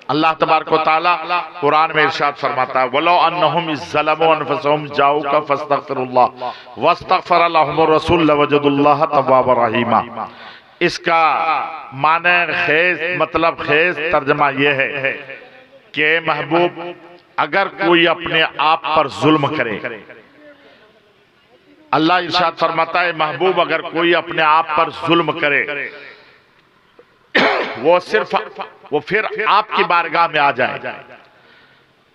अल्लाह तबारक व तआला कुरान में इरशाद फरमाता है, वलो अन्नहुम इज़्ज़लमू अनफुसहुम जाऊका फस्तगफिरुल्लाह वस्तगफर लहुमुर रसूल लवजदुल्लाह तव्वाबर रहीमा। इसका माने खेज मतलब खेज तर्जमा यह है कि महबूब अगर कोई अपने आप पर जुल्म करे, अल्लाह इरशाद फरमाता है महबूब अगर कोई अपने आप पर जुल्म करे वो फिर आपकी बारगाह में आ जाए।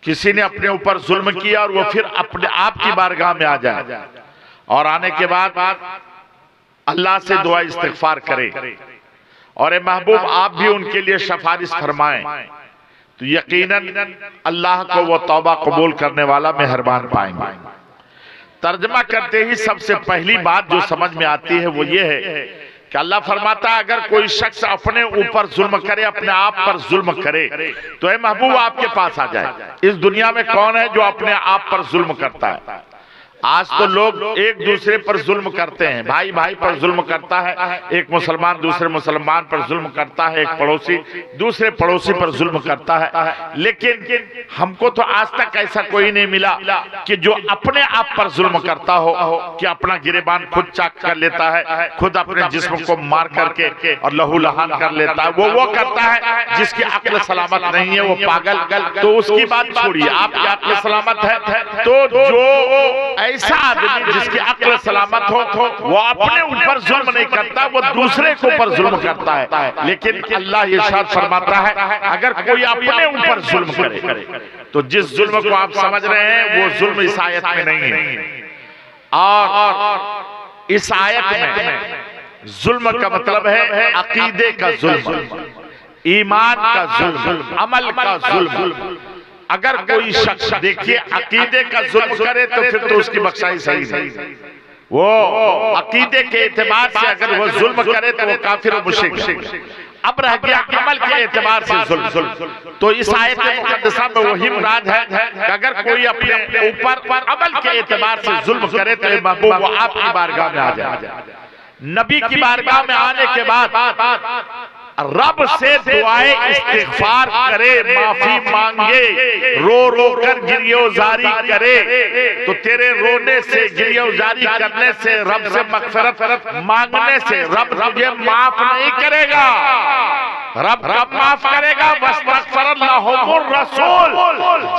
किसी ने अपने ऊपर जुल्म किया और वो फिर अपने आप की बारगाह में आ जाए और आने के बाद अल्लाह से दुआ इस्तिग़फ़ार करे और ए महबूब आप भी उनके लिए सिफारिश फरमाएं, तो यकीनन अल्लाह को वो तौबा कबूल करने वाला मेहरबान पाएंगे। तर्जमा करते ही सबसे पहली बात जो समझ में आती है वो ये है कि अल्लाह फरमाता है अगर कोई शख्स अपने ऊपर जुल्म करे, अपने आप पर जुल्म करे, तो ए महबूब आपके पास आ जाए। इस दुनिया में कौन है जो अपने आप पर जुल्म करता है? आज तो लोग एक दूसरे पर जुल्म करते हैं, भाई भाई पर जुल्म करता है, एक मुसलमान दूसरे मुसलमान पर जुल्म करता है, एक पड़ोसी दूसरे पड़ोसी पर जुल्म करता है। लेकिन हमको तो आज तक ऐसा कोई नहीं मिला कि जो अपने आप पर जुल्म करता हो, कि अपना गिरेबान खुद चाक कर लेता है, खुद अपने जिस्म को मार करके और लहू लहान कर लेता है। वो करता है जिसकी अक्ल सलामत नहीं है, वो पागल। तो उसकी बात छोड़िए, आपकी अक्ल सलामत है तो जो ऐसा आदमी जिसकी अक्ल सलामत हो वो अपने ऊपर जुल्म नहीं करता, वो दूसरे के ऊपर जुल्म करता है। लेकिन अल्लाह इरशाद फरमाता है अगर कोई अपने ऊपर जुल्म करे, तो जिस जुल्म को आप समझ रहे हैं वो जुल्म इस आयत में नहीं है। और इस आयत में जुल्म का मतलब है अकीदे का जुल्म, ईमान का जुल्म, अमल का जुल्म। अगर कोई शख्स देखिए अकीदे का जुल्म करे तो फिर तो उसकी बख्शाई सही नहीं। वो अकीदे के एतबार से अगर वो जुल्म करे तो वो काफिर और मुशरिक। अब रह गया अमल के एतबार से जुल्म, तो इस आयत मुक़द्दसा में वही मुराद है कि अगर कोई अपने ऊपर अमल के एतबार से जुल्म करे तो महबूब वो आपकी बारगाह में आ जाए। नबी की बारगाह में आने के बाद रब से दुआए इस्तिग़फ़ार करे, माफी मांगे, रो कर गिरियोज़ारी करे, तो तेरे रोने से गिरियोज़ारी करने से रब से मग़फ़िरत मांगने से रब तुझे माफ नहीं करेगा। रब माफ करेगा। वस्तग़फ़रल्लाहुमुर रसूल,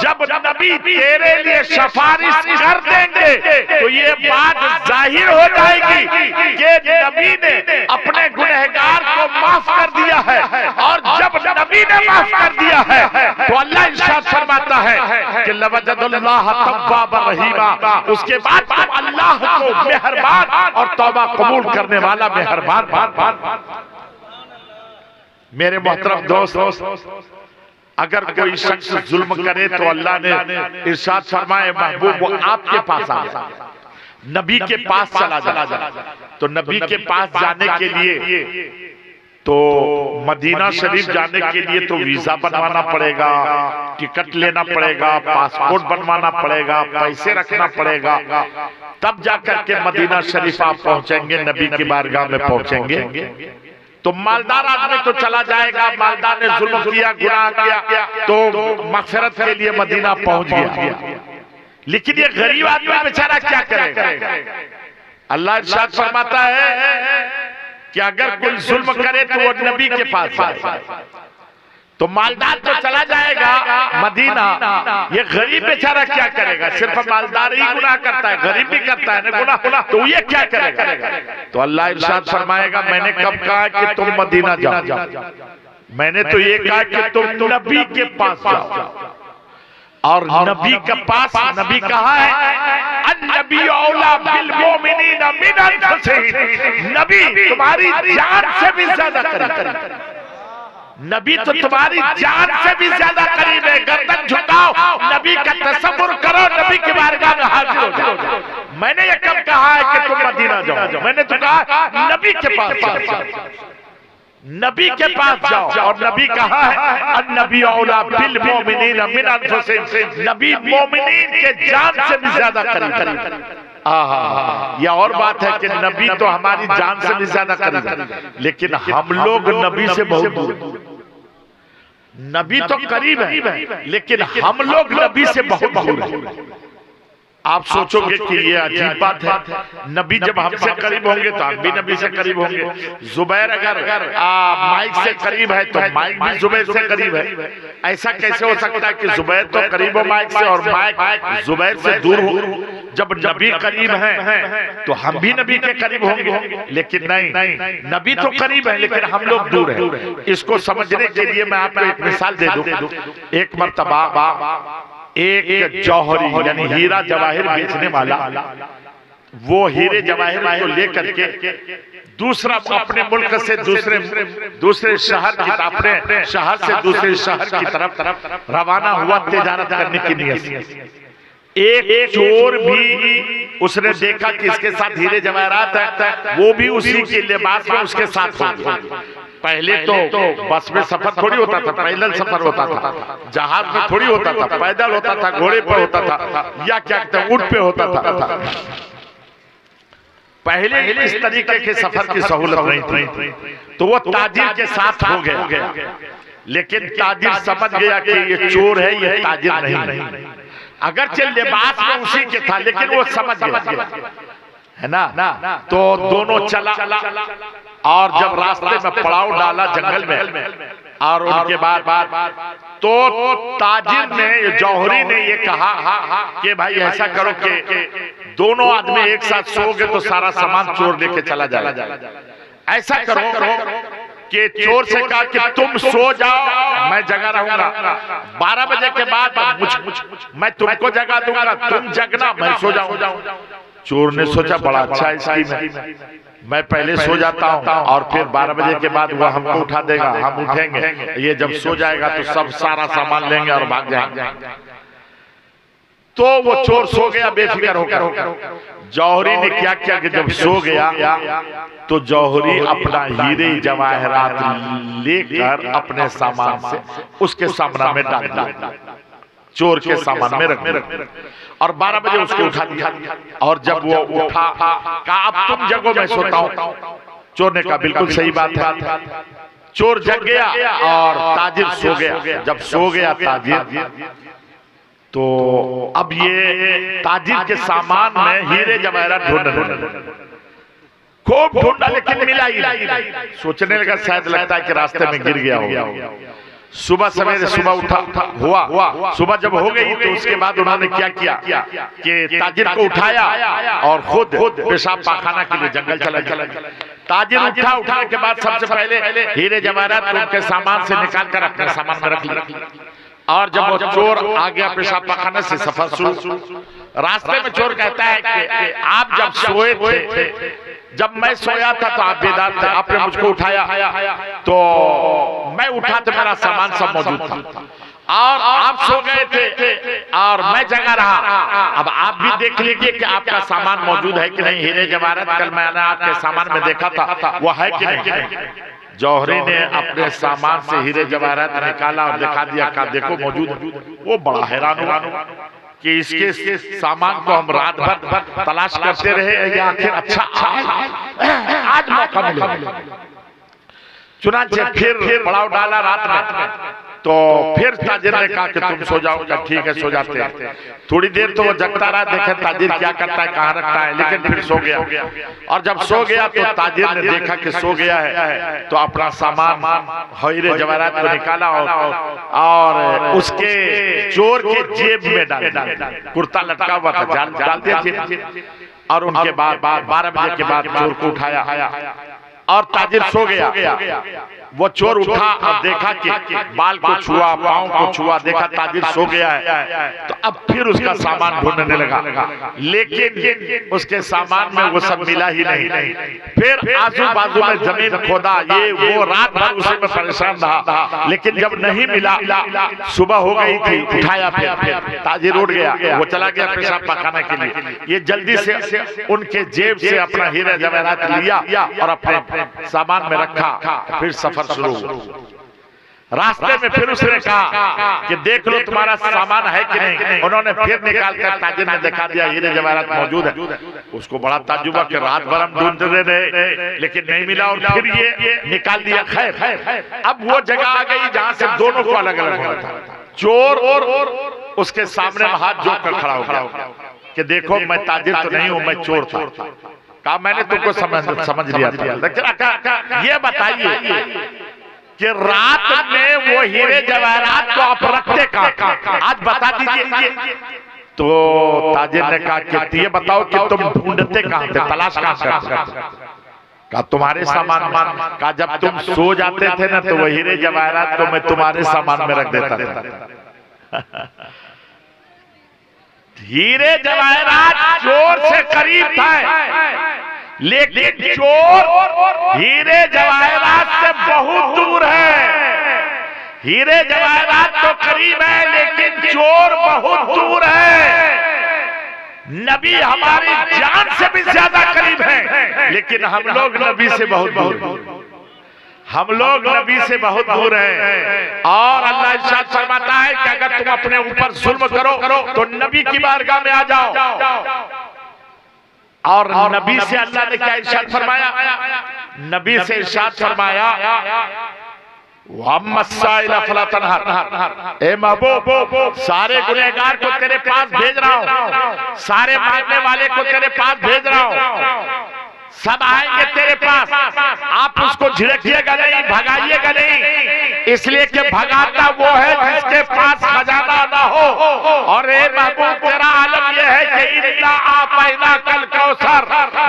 जब नबी तेरे लिए सिफारिश कर देंगे तो ये बात जाहिर हो जाएगी कि नबी ने अपने गुनहगार को माफ कर दिया है। और जब नबी ने माफ कर दिया है तो अल्लाह इरशाद फरमाता है कि लवजदुल्लाह तव्वाबर रहीमा, उसके बाद तुम अल्लाह को मेहरबान और तौबा कबूल करने वाला मेहरबान। मेरे मोहतरम दोस्त, अगर कोई शख्स जुल्म करे तो अल्लाह ने इरशाद फरमाए महबूब वो आपके पास आ जाए, नबी के पास चला जाए। तो नबी के पास जाने के लिए तो मदीना शरीफ जाने के लिए तो वीजा बनवाना पड़ेगा, टिकट लेना पड़ेगा, पासपोर्ट बनवाना पड़ेगा, पैसे रखना पड़ेगा, तब जाकर के मदीना शरीफ आप पहुंचेंगे, नबी की बारगाह में पहुंचेंगे। तो मालदार आदमी तो चला जाएगा, मालदार ने जुल्म किया, गुनाह किया, तो मग़फ़िरत के लिए मदीना पहुंच गया। लेकिन ये गरीब आदमी बेचारा क्या करेगा? अल्लाह इरशाद फरमाता है कि अगर कोई जुल्म करे तो वो नबी के पास जाए। तो मालदार तो चला जाएगा मदीना, ये गरीब बेचारा क्या करेगा? सिर्फ मालदार ही गुनाह करता है, गरीब भी करता है ना गुनाह, तो ये क्या करेगा? तो अल्लाह इरशाद फरमाएगा मैंने कब कहा कि तुम मदीना जाओ? मैंने तो ये कहा कि तुम नबी के पास जाओ। और नबी के पास, नबी कहा है अन्नबी औला बिल मोमिनीना मिन अनफुसिहिम, नबी तुम्हारी जान से भी ज्यादा करीब, नबी तो तुम्हारी जान से भी ज्यादा करीब है। गर्दन झुकाओ, नबी का तसव्वुर करो, नबी की बारगाह में हाजिर हो जाओ। मैंने ये कब कहा है कि तुम मदीना जाओ? मैंने तो कहा नबी के पास जाओ, नबी के पास जाओ। और नबी कहा है अन्नबी औला बिल मोमिनीना मिन अनफुसिहिम, नबी मोमिनीन के जान से भी ज्यादा करीब। यह और बात है कि नबी तो हमारी जान से भी ज्यादा करीब है, लेकिन हम लोग नबी से बहुत दूर। नबी तो करीब है, लेकिन हम लोग नबी से बहुत दूर हैं। आप सोचोगे कि ये अजीब बात है, नबी जब हमसे करीब होंगे तो हम भी नबी से करीब होंगे। जुबैर अगर माइक से करीब है तो माइक भी जुबैर से करीब है। ऐसा कैसे हो सकता है कि जुबैर तो करीब हो माइक से और माइक जुबैर से दूर हो? जब नबी करीब हैं तो हम भी नबी के करीब होंगे। लेकिन नहीं, नबी तो करीब है लेकिन हम लोग दूर हैं। इसको समझने के लिए मैं आपको एक मिसाल दे दूं। एक मर्तबा एक जौहरी यानी हीरा जवाहिर बेचने वाला, वो हीरे जवाहिर को लेकर के दूसरा अपने मुल्क से दूसरे शहर की, अपने शहर से दूसरे शहर की तरफ रवाना हुआ तिजारत करने की नीयत से। एक चोर भी उसने देखा कि इसके साथ हीरे जवाहरात है, वो भी उसी के लिबास में उसके साथ हो। पहले तो बस में सफर थोड़ी होता था, पैदल सफर होता था, जहाज में थोड़ी होता था, पैदल होता था, घोड़े पर होता था, या क्या कहते हैं ऊंट पे होता था। पहले इस तरीके के सफर की सहूलत नहीं थी, तो वो ताजिर के साथ हो गया। लेकिन ताजिर समझ गया कि ये चोर है, ये ताजिर नहीं। अगर चल लिबास में उसी के था, लेकिन वो समझ गया, है ना। तो दोनों चला और जब रास्ते में पड़ाव डाला जंगल में, और उनके बाद तो ताजिर ने, जौहरी ने ये कहा कि भाई ऐसा करो कि दोनों आदमी एक साथ सोओगे तो सारा सामान चोर लेके चला जाएगा। ऐसा करो कि चोर से कहा कि तुम सो जाओ, मैं जगा रहूंगा, 12 बजे के बाद मैं तुमको जगा दूंगा, तुम जगना, मैं सो जाऊंगा। चोर ने सोचा बड़ा अच्छा स्कीम है, मैं पहले सो जाता हूँ और फिर 12 बजे के बाद वो हमको उठा देगा, हम उठेंगे, ये जब सो जाएगा तो सब सारा सामान लेंगे और भाग जाएंगे। तो वो चोर सो गया बेफिक्र होकर। जौहरी ने क्या किया कि जब सो गया तो जौहरी अपना हीरे जवाहरात लेकर अपने सामान से उसके सामने में डाल दिया, चोर के सामान में रख, और 12 बजे उसको उठा दिया। और जब वो उठा, कहा अब तुम जगो, मैं सोता हूं। चोर ने कहा बिल्कुल सही बात है। चोर जग गया और ताजिर सो गया। जब सो गया ताजिर, तो अब ये ताजिर के सामान में हीरे जवाहरात ढूंढने, खूब ढूंढा लेकिन मिला ही नहीं। सोचने लगा शायद लगता है कि रास्ते में गिर गया होगा। सुबह सवेरे सुबह उठा हुआ, सुबह जब हो गई तो उसके बाद उन्होंने क्या किया कि ताजिर को उठाया और खुद पेशाब पाखाना के लिए जंगल चला। ताजिर उठाने के बाद सबसे पहले हीरे जवाहरात उनके सामान से निकाल कर अपने सामान में रख लिया। और जब वो चोर आ गया पेशाब पाखाने से, सफर शुरू। रास्ते में चोर कहता है कि आप जब सोए थे, जब मैं सोया था तो आप बेदार थे, आपने मुझको उठाया, तो मैं उठा तो मेरा सामान सब मौजूद था, और आप सो गए थे और मैं जगा रहा। अब आप भी देख लीजिए कि आपका सामान मौजूद है कि नहीं। हीरे जवाहरात कल मैंने आपके सामान में देखा था, वो है कि नहीं। जौहरी ने अपने सामान से हीरे जवाहरात निकाला और दिखा दिया, कहा देखो मौजूद है। वो बड़ा हैरान हुआ कि इसके सामान को हम रात भर तलाश करते रहे, या आखिर अच्छा आज मौका मिला। चुनांचे फिर पड़ाव डाला रात में, तो फिर ताजिर ने कहा कि तुम सो जाओ। ठीक है, सो जाते हैं। थोड़ी देर तो वो जगता रहा, देखे ताजिर क्या करता है, कहाँ रखता है, लेकिन फिर सो गया। और जब सो गया तो ताजिर ने देखा कि सो गया है, तो अपना सामान हीरे जवाहरात को निकाला और उसके चोर के जेब में डाल, कुर्ता लटका हुआ था, डाल दिया। और उनके बाद 12 बजे के बाद चोर को उठाया और ताजिर सो गया। वो चोर उठा और देखा कि बाल को छुआ, पांव को छुआ, देखा ताजिर सो गया है, तो अब फिर उसका सामान ढूंढने लगा, लेकिन उसके सामान में वो सब मिला ही नहीं। फिर आजू बाजू में जमीन खोदा, ये वो, रात भर उसी में परेशान रहा, लेकिन जब नहीं मिला, सुबह हो गई थी, उठाया, फिर ताजिर उठ गया, वो चला गया पेशाब पाखाने के लिए। ये जल्दी से उनके जेब से अपना हीरा जवाहरात लिया और अपने सामान में रखा, फिर सफर शुरू। रास्ते में फिर उसने कहा कि देख लो तुम्हारा सामान है कि नहीं। उन्होंने फिर निकाल कर ताजिर ने दिखा दिया हीरे जवाहरात मौजूद है। उसको बड़ा ताज्जुब हुआ कि रात भर हम ढूंढते रहे लेकिन नहीं मिला और फिर ये निकाल दिया। खैर अब वो जगह आ गई जहां से दोनों को अलग अलग होना था। चोर और उसके सामने हाथ जोड़ कर खड़ा हो गया कि देखो मैं ताजिर तो नहीं हूं, मैं चोर था। कहा मैंने तुमको समझ लिया था। ये बताइए कि रात में वो हीरे जवाहरात को आप रखते कहां, आज बता दीजिए। तो ताजिर ने कहा कि ये बताओ कि तुम ढूंढते कहां थे, तलाश कहां करते? कहा तुम्हारे सामान। कहा जब तुम सो जाते थे ना तो वो हीरे जवाहरात को मैं तुम्हारे सामान में रख देता था। हीरे जवाहरात चोर से करीब था, लेकिन चोर हीरे जवाहरात से बहुत दूर है। हीरे जवाहरात तो करीब है लेकिन चोर बहुत दूर है। नबी हमारी जान से भी ज्यादा करीब है लेकिन हम लोग नबी से बहुत दूर। हम लोग नबी से बहुत दूर हैं। और अल्लाह इरशाद फरमाता है कि अगर तुम अपने ऊपर जुल्म करो तो नबी की बारगाह में आ जाओ। और नबी से अल्लाह ने क्या इरशाद फरमाया? नबी से इरशाद फरमाया ए महबूब सारे गुनहगार को तेरे पास भेज रहा हूँ, सारे मांगने वाले को तेरे पास भेज रहा हूँ। सब आएंगे तेरे पास, आप उसको झिड़किएगा नहीं, भगाइएगा नहीं, इसलिए कि भगाता वो है जिसके पास खजाना ना हो। और ए महबूब तेरा आलम यह है कि इन्ना आपैना कल कौसर,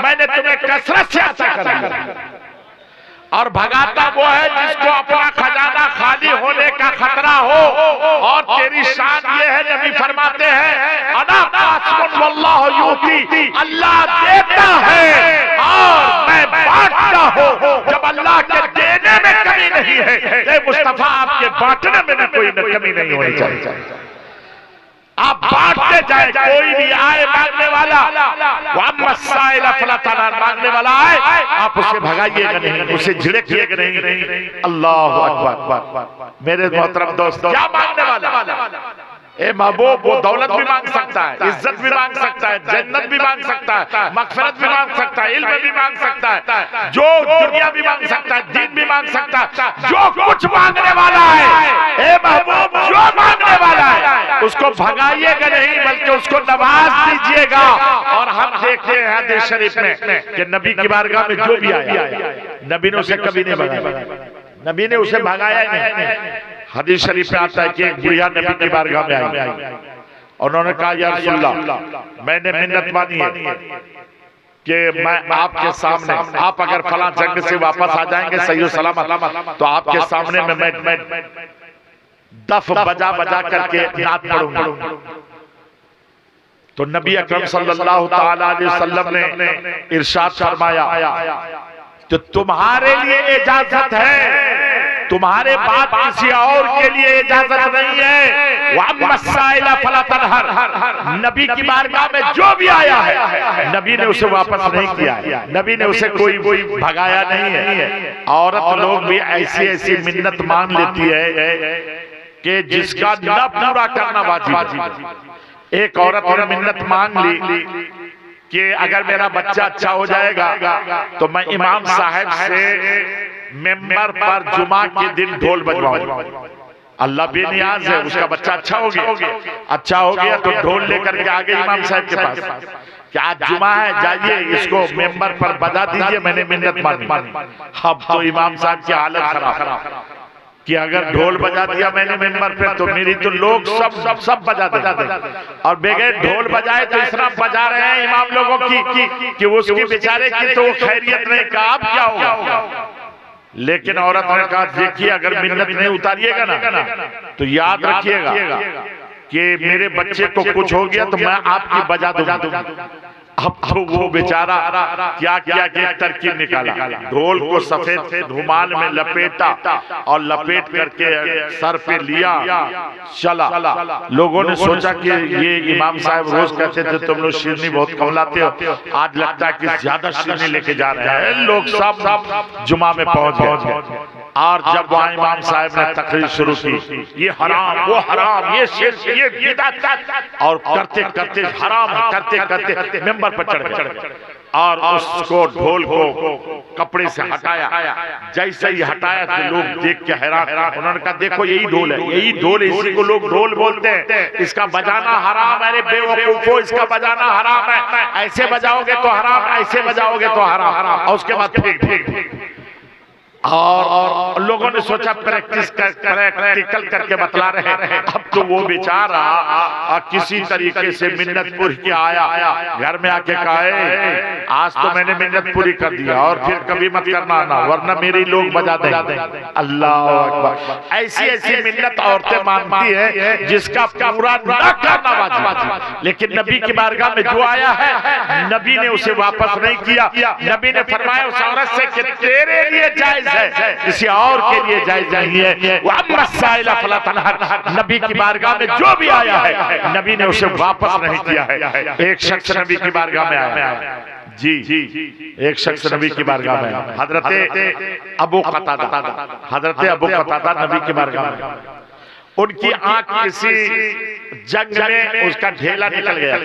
मैंने तुम्हें कसरत से अता कर दिया। और भगाता वो है जिसको अपना खजाना खाली होने का खतरा हो। और तेरी शान ये है, नबी फरमाते हैं अना कासिमुन वल्लाहु यूती, अल्लाह देता है और मैं बांटता हूं। जब अल्लाह के देने में कमी नहीं है, मुस्तफा आपके बांटने में भी कोई कमी नहीं होनी चाहिए। आप बांटते जाए, कोई भी आए मांगने वाला, मांगने वाला आए, आप उसे भगाइएगा नहीं, उसे झिड़किएगा नहीं। अल्लाह अकबर। मेरे मोहतरम दोस्तों, क्या मांगने वाला? ए महबूब वो दौलत भी मांग सकता है, इज्जत भी मांग सकता है, जन्नत भी मांग सकता है, मगफिरत भी मांग सकता है, इल्म भी मांग सकता है, जो दुनिया भी मांग सकता है, दीन भी मांग सकता है। जो कुछ मांगने वाला है ए महबूब, जो मांगने वाला है उसको भगाइएगा नहीं बल्कि उसको नवाज दीजिएगा। और हम देखते हैं हदीस शरीफ में कि नबी की बारगाह में जो भी आया नबी ने उसे कभी नहीं भगाया, नबी ने उसे भगाया नहीं। हदीस शरीफ में आता है कि एक बुढ़िया नबी की बारगाह में आई, उन्होंने कहा या रसूलल्लाह मैंने मिन्नत मानी है कि मैं आपके सामने, आप अगर फलां जंग से वापस आ जाएंगे सही सलामत, तो आपके सामने में मैं दफ बजा बजा करके नात पढ़ूंगा। तो नबी अकरम सल्लल्लाहु तआला अलैहि वसल्लम ने इरशाद फरमाया तो तुम्हारे लिए इजाजत है, तुम्हारे बाद किसी और के लिए इजाजत नहीं है। नबी की बारगाह में जो भी आया है नबी ने उसे वापस नहीं किया है, नबी ने उसे कोई भगाया नहीं है। औरत लोग भी ऐसी ऐसी मिन्नत मान लेती है कि जिसका न पूरा करना वाजिब। एक औरत ने मिन्नत मांग ली कि अगर मेरा बच्चा अच्छा हो जाएगा तो मैं इमाम साहब से मेंबर पर जुमा के दिन ढोल बजवाऊंगा। अल्लाह बेनियाज है, उसका बच्चा अच्छा हो गया तो ढोल लेकर के आ गए इमाम साहब के पास कि आज जुमा है, जाइए इसको मेंबर पर बजा दीजिए, मैंने मिन्नत मानी। अब तो इमाम साहब की हालत खराब कि अगर ढोल बजा दिया मैंने मेंबर पे तो मेरी तो लोग सब बजा देंगे। और बगैर ढोल बजाए तो इतना बजा रहे हैं इमाम लोगों की कि उसकी बेचारे की तो खैरियत नहीं, का अब क्या होगा। लेकिन औरत ने कहा देखिए अगर मिन्नत नहीं उतारिएगा ना तो याद रखिएगा कि मेरे बच्चे को कुछ हो गया तो मैं आपकी बजा दूंगा। अब तो वो बेचारा क्या किया कि एक तरकीब निकाला, ढोल को सफेद रुमाल में लपेटा और लपेट करके सर पे लिया, चला। लोगों ने सोचा कि ये इमाम साहब रोज कहते थे तुम लोग शिरनी बहुत कम लाते हो, आज लगता है कि ज्यादा शिरनी लेके जा रहे हैं। लोग सब जुमा में पहुंच गए। और जब वहाँ इमाम साहब ने तकरीर शुरू की, ये हराम, वो हराम, ये शिर्क, ये बिदअत, और करते करते हराम करते करते मेंबर पर चढ़ गए और उसको ढोल को कपड़े से हटाया। जैसे ही हटाया तो लोग देख के हैरान, उन्होंने कहा देखो यही ढोल है, यही ढोल है, इसी को लोग ढोल बोलते हैं, इसका बजाना हराम है। अरे बेवकूफो, इसका बजाना हराम है, ऐसे बजाओगे तो हराम, ऐसे बजाओगे तो हराम। और उसके बाद फेंक और लोगों ने सोचा प्रैक्टिकल करके बतला रहे हैं। अब तो वो बेचारा किसी तरीके से मिन्नत पूरी के आया, घर में आके कहे आज तो मैंने मिन्नत पूरी कर दिया और फिर कभी मत करना ना, वरना मेरे लोग बजा देंगे। अल्लाह अकबर। ऐसी ऐसी मिन्नत औरतें मानती है जिसका पूरा न करना वाजिब, लेकिन नबी की बारगाह में जो आया है नबी ने उसे वापस नहीं किया। नबी ने फरमाया उस औरत से कि तेरे लिए जायज है, किसी और के लिए जायज नहीं है। नबी की बारगाह में जो भी आया है नबी ने उसे वापस नहीं किया है। एक शख्स नबी की बारगाह में आया जी, एक शख्स नबी की बारगाह में, हजरत अबू कतादा नबी की बारगाह में। उनकी आंख किसी जंग में उसका ढेला निकल गया,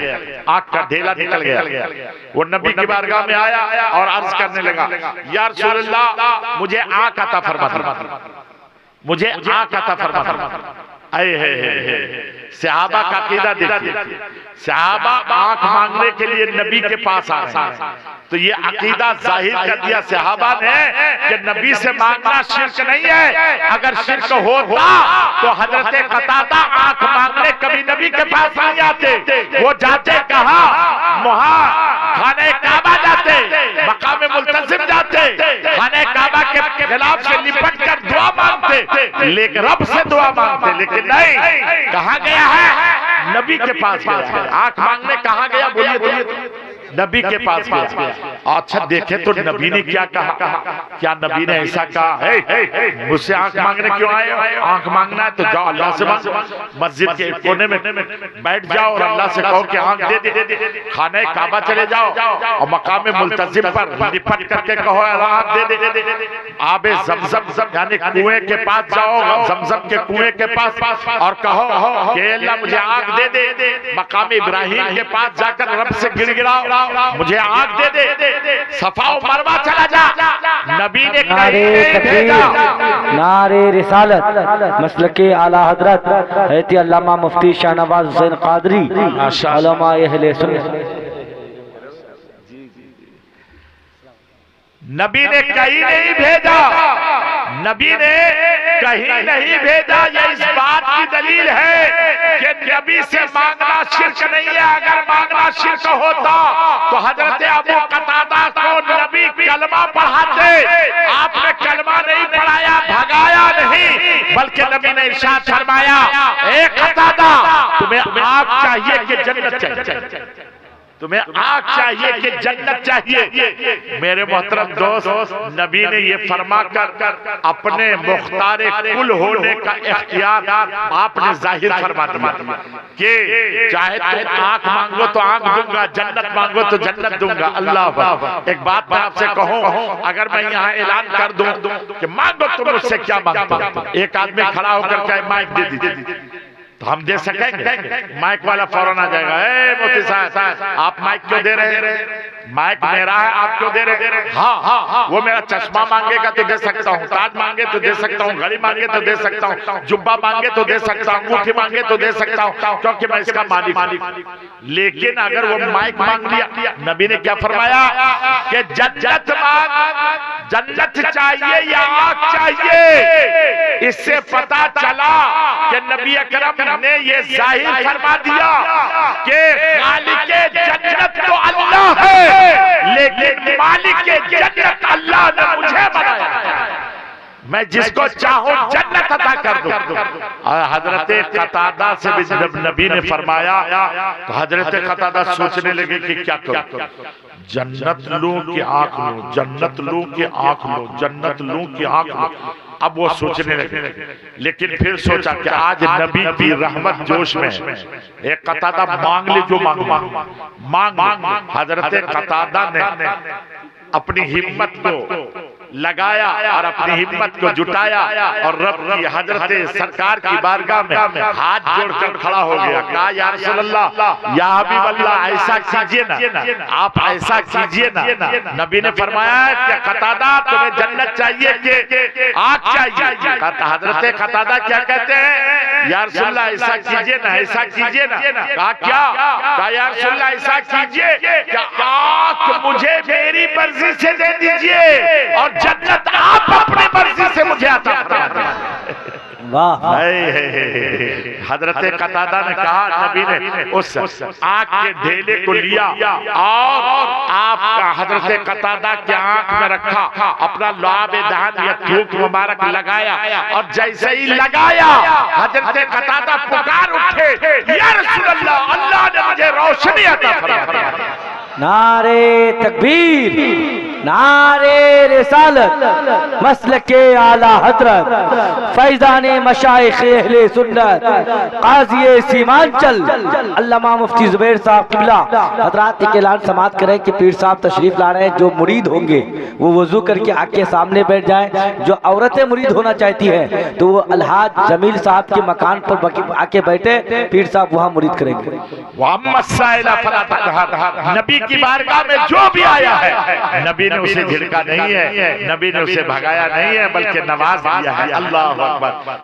आंख का ढेला निकल गया। वो नबी की बारगाह में आया और अर्ज करने लगा, या रसूल अल्लाह मुझे आंख अता फरमा, मुझे आंख अता फरमा। सहाबा का अकीदा देखिए, सहाबा आंख मांगने के लिए नबी के पास आ रहे हैं, तो ये अकीदा जाहिर कर दिया सहाबा ने कि नबी से मांगना शिर्क नहीं है। अगर शिर्क होता तो हजरत कतादा आंख मांगने कभी नबी के पास नहीं आते, वो जाते कहा वहां खाने काबा जाते, मकाम मुल्तजिम जाते, खाने काबा के खिलाफ से निपट कर दुआ मांगते, लेकिन रब से दुआ मांगते। लेकिन नहीं, कहा गया है नबी के पास गया। आंख मांगने कहा गया, बोलिए नबी के पास गया। अच्छा देखे तो नबी ने क्या कहा, क्या नबी ने ऐसा कहा है मुझसे आंख मांगने क्यों आए? आंख मांगना है तो जाओ अल्लाह से मांगो, मस्जिद के कोने में बैठ जाओ और अल्लाह से कहो कि आंख दे दे। खाने काबा चले जाओ और मकाम मुल्तजिम पर निपट करके कहो आंख दे दे। आबे ज़मज़म यानी कुएं के पास जाओ, ज़मज़म के कुएं के पास और कहो कि अल्लाह मुझे आंख दे दे। मकाम इब्राहिम के पास जाकर रब से गिड़गिड़ाओ मुझे आंख दे दे। सफा और मरवा चला जा, नबी ने नारे रिसालत मसलके आला हजरत हैत अल्लामा मुफ्ती शाहनवाज हुसैन कादरी उलमा अहले सुन्नत। नबी ने कहीं नहीं भेजा, नबी ने कहीं नहीं भेजा। ये इस बात की दलील है कि नबी से मांगना शिर्क नहीं है। अगर मांगना शिर्क होता तो हजरत अबू कतादा को नबी कलमा पढ़ाते। आपने कलमा नहीं पढ़ाया, भगाया नहीं, बल्कि नबी ने इरशाद फरमाया, ए कतादा तुम्हें आग चाहिए कि जन्नत चाहिए? तुम्हें आग चाहिए कि जन्नत चाहिए? मेरे मोहतरम दोस्त, नबी ने ये फरमा कर अपने मुख्तारे कुल होने का इख्तियार आपने जाहिर फरमा दिया कि चाहे तुम आंख मांगो तो आंख दूंगा, जन्नत मांगो तो जन्नत दूंगा। अल्लाह। एक बात मैं आपसे कहूं, अगर मैं यहाँ ऐलान कर दूं कि मांगो तुम मुझसे क्या मांगते हो, एक आदमी खड़ा होकर कहे माइक दे दीजिए, तो हम दे सकेंगे? माइक वाला फौरन आ जाएगा, ए मोती साहब आप माइक क्यों दे रहे हैं? माइक मेरा है, आप क्यों दे रहे हैं? हाँ, वो मेरा चश्मा मांगेगा तो दे सकता हूँ, ताज मांगे तो दे सकता हूँ, घड़ी मांगे तो दे सकता हूँ, जुब्बा मांगे तो दे सकता हूँ, अंगूठी मांगे तो दे सकता हूँ, क्योंकि मैं इसका मालिक। लेकिन अगर वो माइक मांग लिया, नबी ने क्या फरमाया कि जन्नत मांग, जन्नत चाहिए या आग चाहिए? इससे पता चला कि नबी अकरम ने ये जाहिर फरमा दिया कि खालिके जन्नत तो अल्लाह है, लेकिन मालिके जन्नत अल्लाह ने मुझे बनाया, मैं जिसको चाहूं जन्नत अता कर दूं। हजरत कतादा से भी जब नबी ने फरमाया तो हजरत कतादा सोचने लगे कि क्या करूं, जन्नत लूं कि आंख लूं, जन्नत लूं कि आंख लूं, जन्नत लूं कि आंख लूं। अब वो सोचने लगे, लेकिन फिर सोचा कि आज नबी की रहमत जोश में एक कतादा मांग ले जो मांग। हजरत कतादा ने अपनी हिम्मत को लगाया और अपनी हिम्मत को जुटाया और रब की हजरत सरकार की बारगाह में हाथ जोड़कर खड़ा हो गया। कहा या रसूल अल्लाह, या हबीब अल्लाह, ऐसा कीजिए ना, आप ऐसा कीजिए ना। नबी ने फरमाया क्या कतादा तुम्हें जन्नत चाहिए कि आग चाहिए? हजरत कतादा क्या कहते हैं, या रसूल अल्लाह ऐसा कीजिए ना, ऐसा कीजिए ना। कहा क्या? कहा या रसूल अल्लाह ऐसा कीजिए कि आग मुझे मेरी मर्जी से दे दीजिए और जन्नत आप अपनी मर्जी से मुझे अता फरमा दीजिए। वाह। हजरत कतादा ने कहा, नबी ने उस आग के ढेले को लिया और आपका हजरत कतादा के आंख में रखा, अपना लुआब दहन या थूक मुबारक लगाया और जैसे ही लगाया हजरत कतादा पुकार उठे, या रसूल अल्लाह, अल्लाह ने मुझे रोशनी अता फरमा दी। नारे तकबीर, नारे रिसालत, मसलके आला हजरत, फैजाने मशाइख अहले सुन्नत, काज़ी सीमांचल अल्लामा मुफ्ती जुबैर साहब किबला हजरात के ऐलान समात करें कि पीर साहब तशरीफ ला रहे हैं। जो मुरीद होंगे वो वजू करके आके सामने बैठ जाएं। जो औरतें मुरीद होना चाहती हैं तो वो अलहाज जमील साहब के मकान पर आके बैठे, पीर साहब वहाँ मुरीद करेंगे। नबी की बारगाह में जो भी आया है, नबी ने उसे झिड़का नहीं है, नबी ने उसे भगाया नहीं है, बल्कि नवाज दिया है। अल्लाह अकबर।